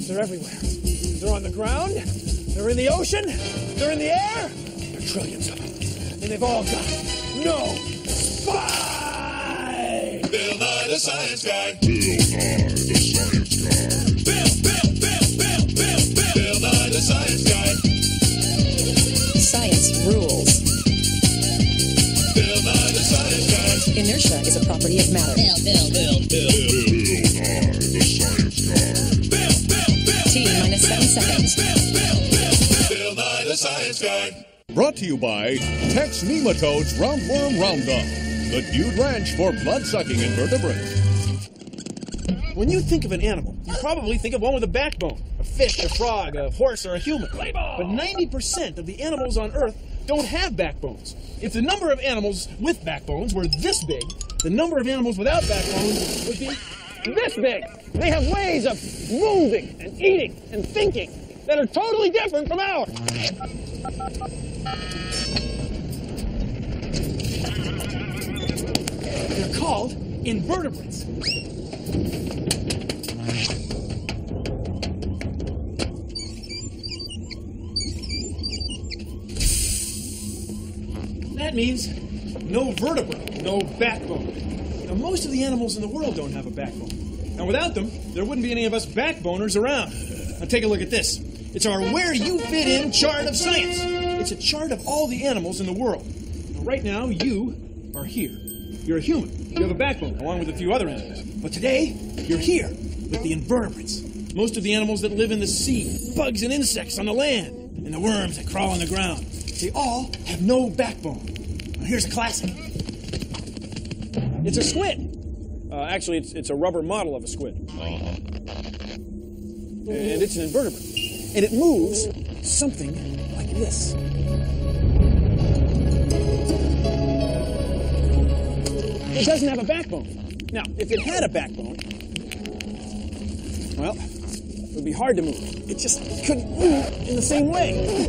They're everywhere. They're on the ground. They're in the ocean. They're in the air. There are trillions of them. And they've all got no spine! Bill Nye the Science Guy. Bill Nye the Science Guy. Bill Nye the Science Guy. Science rules. Bill Nye the Science Guy. Inertia is a property of matter. Bill Nye the Science Guy. T-minus 7 seconds. Bill Nye the Science Guy. Brought to you by Tex Nematodes Roundworm Roundup, the Dude Ranch for blood-sucking invertebrates. When you think of an animal, you probably think of one with a backbone. A fish, a frog, a horse, or a human. But 90% of the animals on Earth don't have backbones. If the number of animals with backbones were this big, the number of animals without backbones would be this big. They have ways of moving and eating and thinking that are totally different from ours. They're called invertebrates. That means no vertebra, no backbone. Now, most of the animals in the world don't have a backbone. And without them, there wouldn't be any of us backboners around. Now, take a look at this. It's our Where You Fit In chart of science. It's a chart of all the animals in the world. Now, right now, you are here. You're a human. You have a backbone, along with a few other animals. But today, you're here with the invertebrates. Most of the animals that live in the sea, bugs and insects on the land, and the worms that crawl on the ground. They all have no backbone. Now, here's a classic. It's a squid. Actually, it's a rubber model of a squid. And it's an invertebrate. And it moves something like this. It doesn't have a backbone. Now, if it had a backbone, well, it would be hard to move. It just couldn't move in the same way.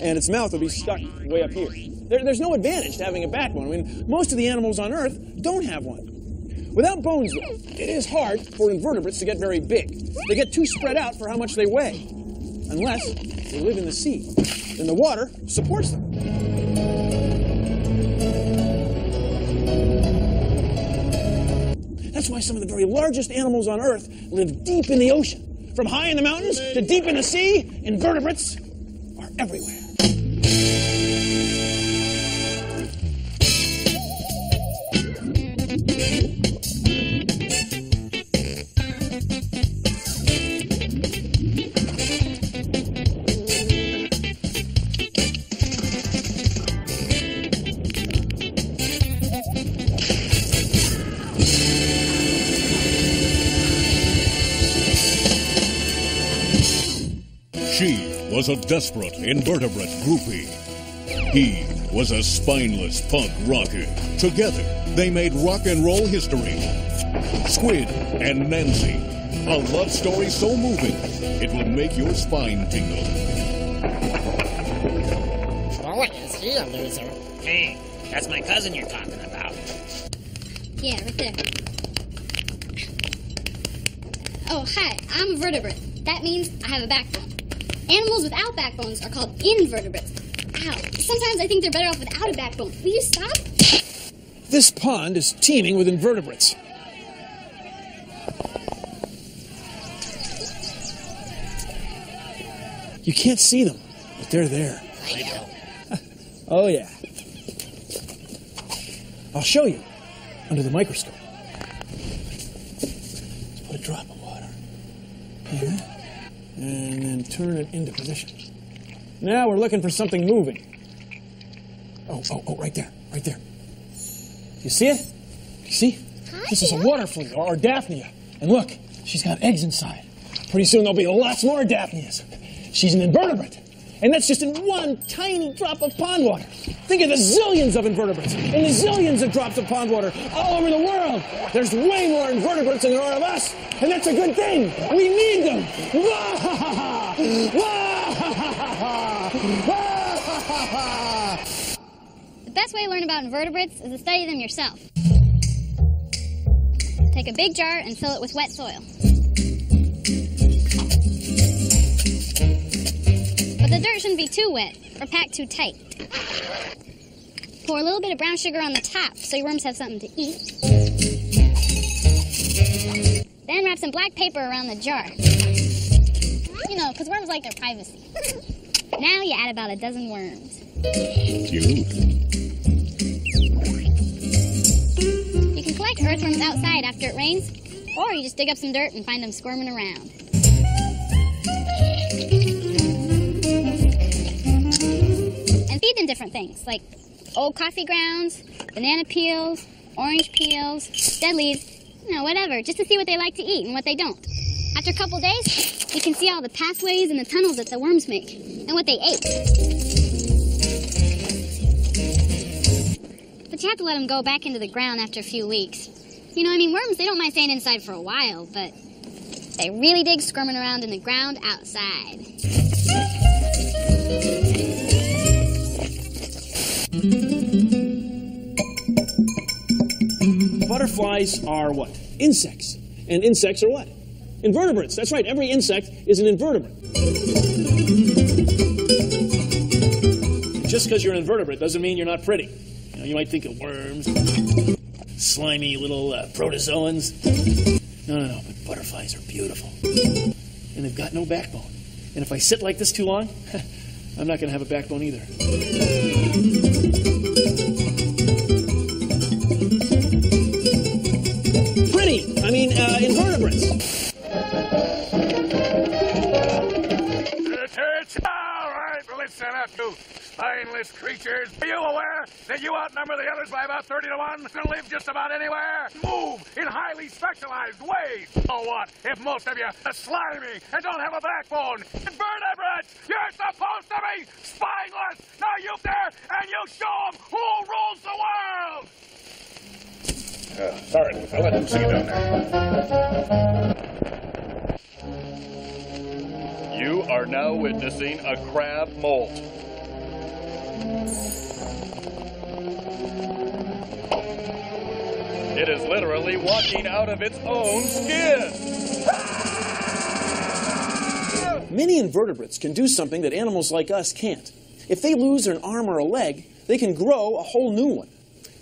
And its mouth would be stuck way up here. There's no advantage to having a backbone. I mean, most of the animals on Earth don't have one. Without bones, though, it is hard for invertebrates to get very big. They get too spread out for how much they weigh. Unless they live in the sea. Then the water supports them. That's why some of the very largest animals on Earth live deep in the ocean. From high in the mountains to deep in the sea, invertebrates are everywhere. She was a desperate invertebrate groupie. He was a spineless punk rocker. Together, they made rock and roll history. Squid and Nancy. A love story so moving, it will make your spine tingle. Oh, is he a loser? Hey, that's my cousin you're talking about. Yeah, right there. Oh, hi, I'm a vertebrate. That means I have a backbone. Animals without backbones are called invertebrates. Ow, sometimes I think they're better off without a backbone. Will you stop? This pond is teeming with invertebrates. You can't see them, but they're there. I know. Oh, yeah. I'll show you under the microscope. Let's put a drop of water here, and then turn it into position. Now we're looking for something moving. Oh, right there, right there. You see it? You see? This is a water flea, or Daphnia. And look, she's got eggs inside. Pretty soon there'll be lots more Daphnias. She's an invertebrate. And that's just in one tiny drop of pond water. Think of the zillions of invertebrates and the zillions of drops of pond water all over the world. There's way more invertebrates than there are of us. And that's a good thing. We need them. The best way to learn about invertebrates is to study them yourself. Take a big jar and fill it with wet soil. the dirt shouldn't be too wet or packed too tight. Pour a little bit of brown sugar on the top so your worms have something to eat. Then wrap some black paper around the jar. You know, because worms like their privacy. Now you add about a dozen worms. Cute. You can collect earthworms outside after it rains, or you just dig up some dirt and find them squirming around. And feed them different things, like old coffee grounds, banana peels, orange peels, dead leaves, you know, whatever, just to see what they like to eat and what they don't. After a couple days, you can see all the pathways and the tunnels that the worms make, and what they ate. But you have to let them go back into the ground after a few weeks. You know, I mean, worms, they don't mind staying inside for a while, but they really dig squirming around in the ground outside. Butterflies are what? Insects. And insects are what? Invertebrates. That's right. Every insect is an invertebrate. Just because you're an invertebrate doesn't mean you're not pretty. You know, you might think of worms, slimy little protozoans. No. But butterflies are beautiful. And they've got no backbone. And if I sit like this too long, I'm not going to have a backbone either. Invertebrates. All right, listen up, you spineless creatures. Are you aware that you outnumber the others by about 30 to 1 and live just about anywhere? Move in highly specialized ways. So what if most of you are slimy and don't have a backbone? Invertebrates, you're supposed to be spineless. Now you there and you show them who rules the world. Sorry, I'll let them see you down there. You are now witnessing a crab molt. It is literally walking out of its own skin. Many invertebrates can do something that animals like us can't. If they lose an arm or a leg, they can grow a whole new one.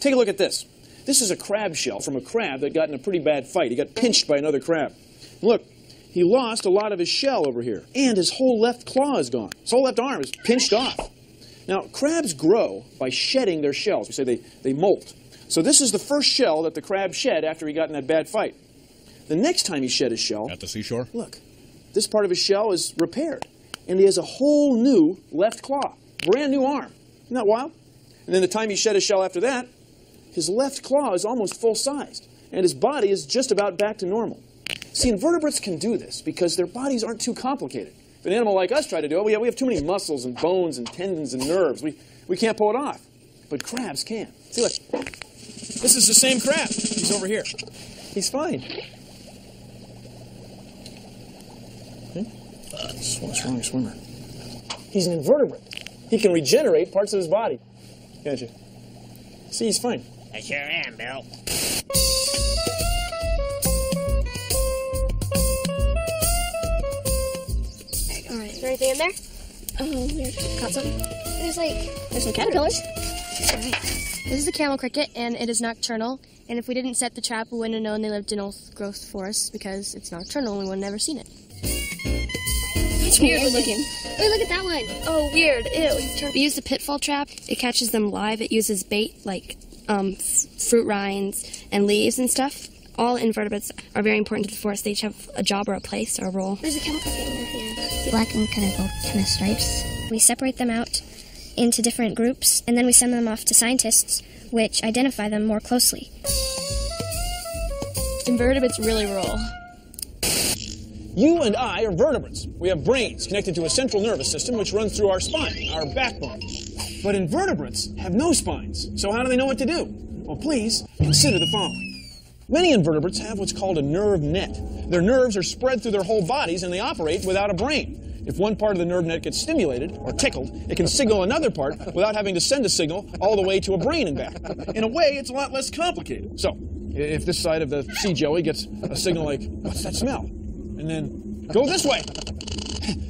Take a look at this. This is a crab shell from a crab that got in a pretty bad fight. He got pinched by another crab. Look, he lost a lot of his shell over here, and his whole left claw is gone. His whole left arm is pinched off. Now, crabs grow by shedding their shells. We say they molt. So this is the first shell that the crab shed after he got in that bad fight. The next time he shed his shell... At the seashore? Look, this part of his shell is repaired, and he has a whole new left claw, brand new arm. Isn't that wild? And then the time he shed his shell after that, his left claw is almost full-sized, and his body is just about back to normal. See, invertebrates can do this because their bodies aren't too complicated. If an animal like us tried to do it, we have too many muscles and bones and tendons and nerves. We can't pull it off. But crabs can. See, look. This is the same crab. He's over here. He's fine. Strong swimmer. He's an invertebrate. He can regenerate parts of his body. Can't you? See, he's fine. I sure am, Bill. Alright, is there anything in there? Oh, weird. Caught something? There's some caterpillars. Alright. This is a camel cricket, and it is nocturnal. And if we didn't set the trap, we wouldn't have known they lived in old growth forests because it's nocturnal and we would have never seen it. It's weird looking. Wait, look at that one. Oh, weird. Ew. We use the pitfall trap. It catches them live. It uses bait like fruit rinds and leaves and stuff. All invertebrates are very important to the forest. They each have a job or a place or a role. There's a camel cricket in there. Black and kind of stripes. We separate them out into different groups, and then we send them off to scientists, which identify them more closely. Invertebrates really roll. You and I are vertebrates. We have brains connected to a central nervous system which runs through our spine, our backbone. But invertebrates have no spines, so how do they know what to do? Well, please consider the following. Many invertebrates have what's called a nerve net. Their nerves are spread through their whole bodies and they operate without a brain. If one part of the nerve net gets stimulated or tickled, it can signal another part without having to send a signal all the way to a brain and back. In a way, it's a lot less complicated. So, if this side of the sea joey gets a signal like, what's that smell? And then, go this way.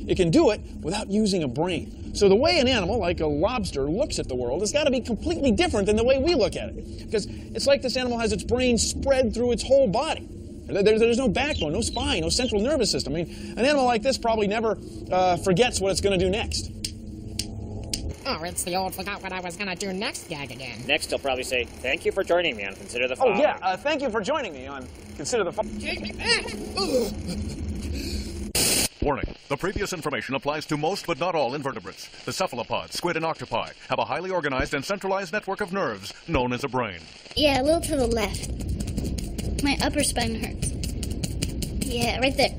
It can do it without using a brain. So the way an animal, like a lobster, looks at the world has got to be completely different than the way we look at it. Because it's like this animal has its brain spread through its whole body. There's no backbone, no spine, no central nervous system. I mean, an animal like this probably never forgets what it's going to do next. Oh, it's the old forgot what I was gonna do next gag again. Next, he'll probably say, "Thank you for joining me on Consider the Following." Oh, yeah, thank you for joining me on Consider the Following. Take me back! Warning. The previous information applies to most but not all invertebrates. The cephalopods, squid, and octopi have a highly organized and centralized network of nerves known as a brain. Yeah, a little to the left. My upper spine hurts. Yeah, right there.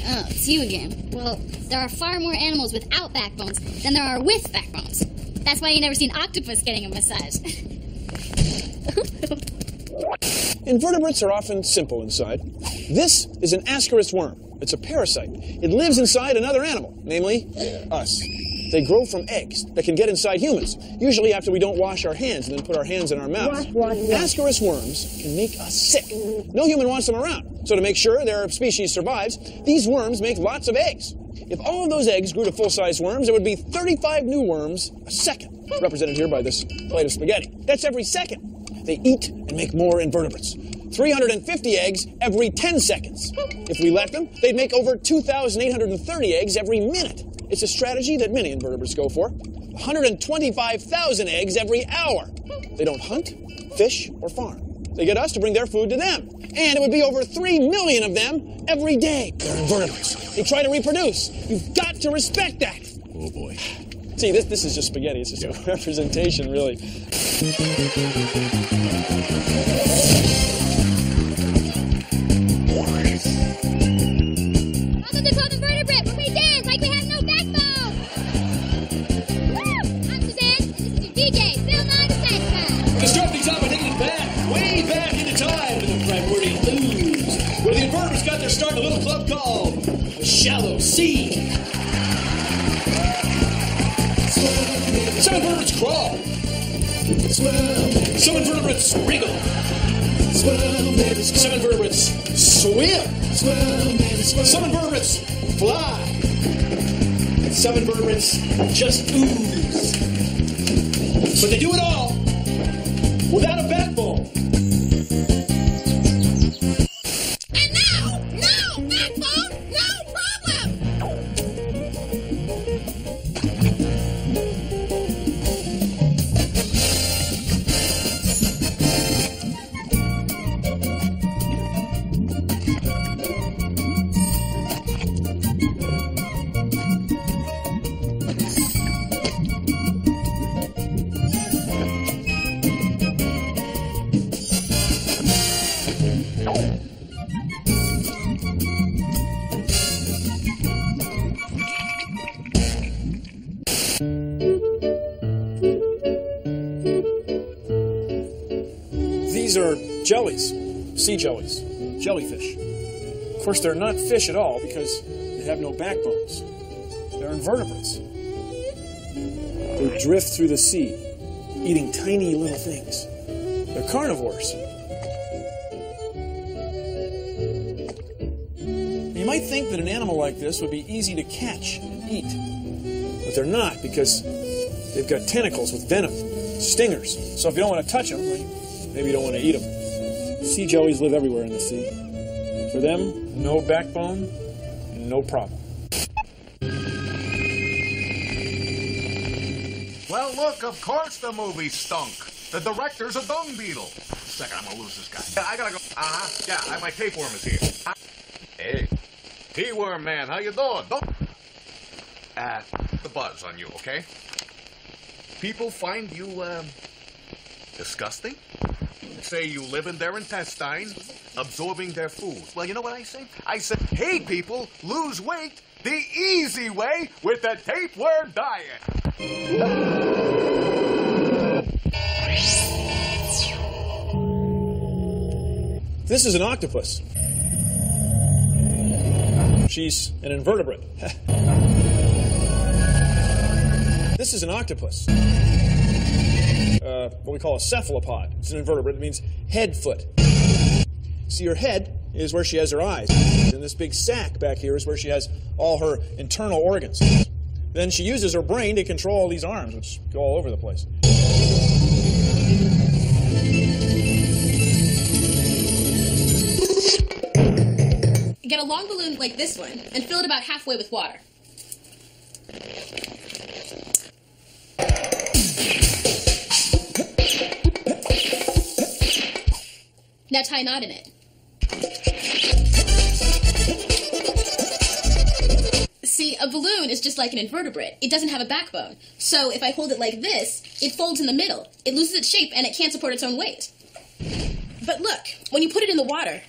Oh, it's you again. Well, there are far more animals without backbones than there are with backbones. That's why you never seen octopus getting a massage. Invertebrates are often simple inside. This is an ascaris worm. It's a parasite. It lives inside another animal, namely us. They grow from eggs that can get inside humans, usually after we don't wash our hands and then put our hands in our mouths. Ascaris worms can make us sick. No human wants them around. So to make sure their species survives, these worms make lots of eggs. If all of those eggs grew to full-size worms, there would be 35 new worms a second, represented here by this plate of spaghetti. That's every second. They eat and make more invertebrates. 350 eggs every 10 seconds. If we let them, they'd make over 2,830 eggs every minute. It's a strategy that many invertebrates go for. 125,000 eggs every hour. They don't hunt, fish, or farm. They get us to bring their food to them. And it would be over 3 million of them every day. They're invertebrates. They try to reproduce. You've got to respect that. Oh, boy. See, this is just spaghetti. It's just a representation, really. Welcome to Club Invertebrate, where we dance like we have no backbone. Woo! I'm Suzanne, and this is your DJ, Bill Nye the Science Guy. We're going to start things off by taking it back, way back into time to the primordial ooze, where the invertebrates got their start in a little club called the Shallow Sea. Some invertebrates crawl. Some invertebrates wriggle. Some invertebrates swim. Some invertebrates fly. And some invertebrates just ooze. But they do it all without a backbone. And now, no backbone, no problem! These are jellies, sea jellies, jellyfish. Of course, they're not fish at all because they have no backbones. They're invertebrates. They drift through the sea, eating tiny little things. They're carnivores. You might think that an animal like this would be easy to catch and eat, but they're not because they've got tentacles with venom, stingers. So if you don't want to touch them, maybe you don't want to eat them. Sea jellies live everywhere in the sea. For them, no backbone, and no problem. Well, look, of course the movie stunk. The director's a dung beetle. Second, I'm gonna lose this guy. Yeah, I gotta go. Yeah, my tapeworm is here. Hey, T-worm man, how you doing? The buzz on you, okay? People find you, disgusting? Say you live in their intestines, absorbing their food. Well, you know what I say? I said, hey, people, lose weight the easy way with the tapeworm diet. This is an octopus. She's an invertebrate. This is an octopus. What we call a cephalopod. It's an invertebrate. It means head foot. See, her head is where she has her eyes. And this big sac back here is where she has all her internal organs. Then she uses her brain to control all these arms, which go all over the place. Get a long balloon like this one and fill it about halfway with water. Now tie a knot in it. See, a balloon is just like an invertebrate. It doesn't have a backbone. So if I hold it like this, it folds in the middle. It loses its shape and it can't support its own weight. But look, when you put it in the water,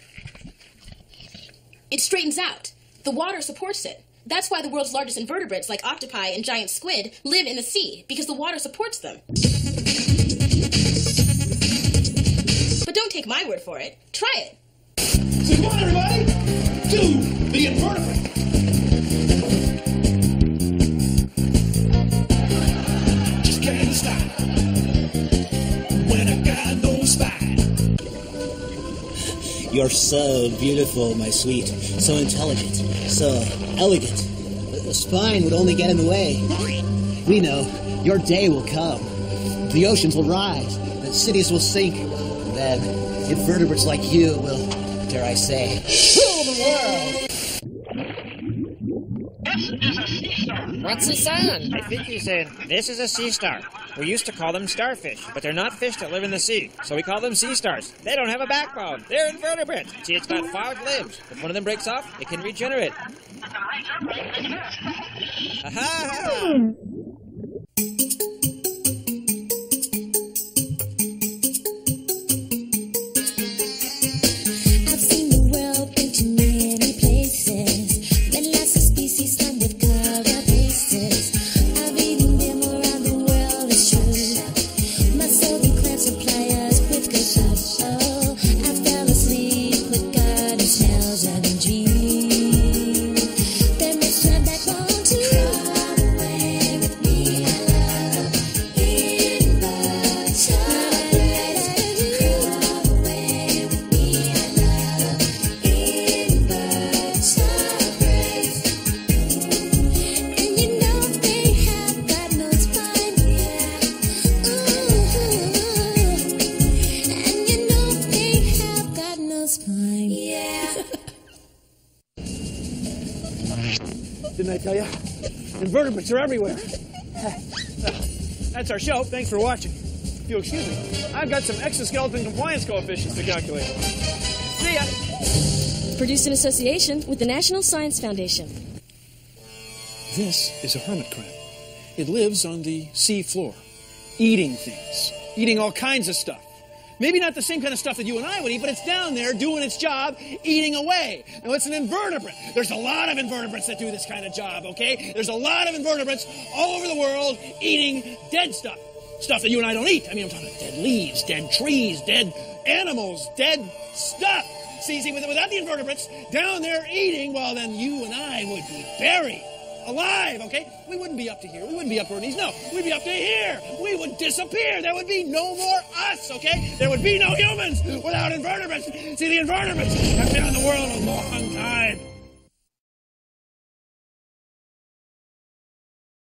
it straightens out. The water supports it. That's why the world's largest invertebrates, like octopi and giant squid, live in the sea, because the water supports them. But don't take my word for it. Try it. So come on, everybody, do the invertebrate. Just can't stop when I got no spine. You're so beautiful, my sweet. So intelligent. So elegant. A spine would only get in the way. We know your day will come. The oceans will rise. The cities will sink. Then invertebrates like you will, dare I say, rule the world. This is a sea star. What's he saying? I think he's saying, this is a sea star. We used to call them starfish, but they're not fish that live in the sea, so we call them sea stars. They don't have a backbone. They're invertebrates. See, it's got 5 limbs. If one of them breaks off, it can regenerate. Aha! I've seen the world, been to many places. Met lots of species, some with colored faces. I've eaten them around the world, it's true. My soul can clamp suppliers with good food. Oh, I fell asleep with garden smells and dreams. Then they turn back on to crawl away with me. I love invertebrates. Crawl away with me. I love invertebrates. And you know they have got no spine, yeah. And you know they have got no spine, yeah. Didn't I tell you? Invertebrates are everywhere. That's our show. Thanks for watching. If you'll excuse me, I've got some exoskeleton compliance coefficients to calculate. See ya! Produced in association with the National Science Foundation. This is a hermit crab. It lives on the sea floor, eating things, eating all kinds of stuff. Maybe not the same kind of stuff that you and I would eat, but it's down there doing its job, eating away. Now, it's an invertebrate. There's a lot of invertebrates that do this kind of job, okay? There's a lot of invertebrates all over the world eating dead stuff. Stuff that you and I don't eat. I mean, I'm talking about dead leaves, dead trees, dead animals, dead stuff. See, without the invertebrates down there eating, well, then you and I would be buried alive, okay? We wouldn't be up to here. We wouldn't be up to our knees. No, we'd be up to here. We would disappear. There would be no more us, okay? There would be no humans without invertebrates. See, the invertebrates have been in the world a long time.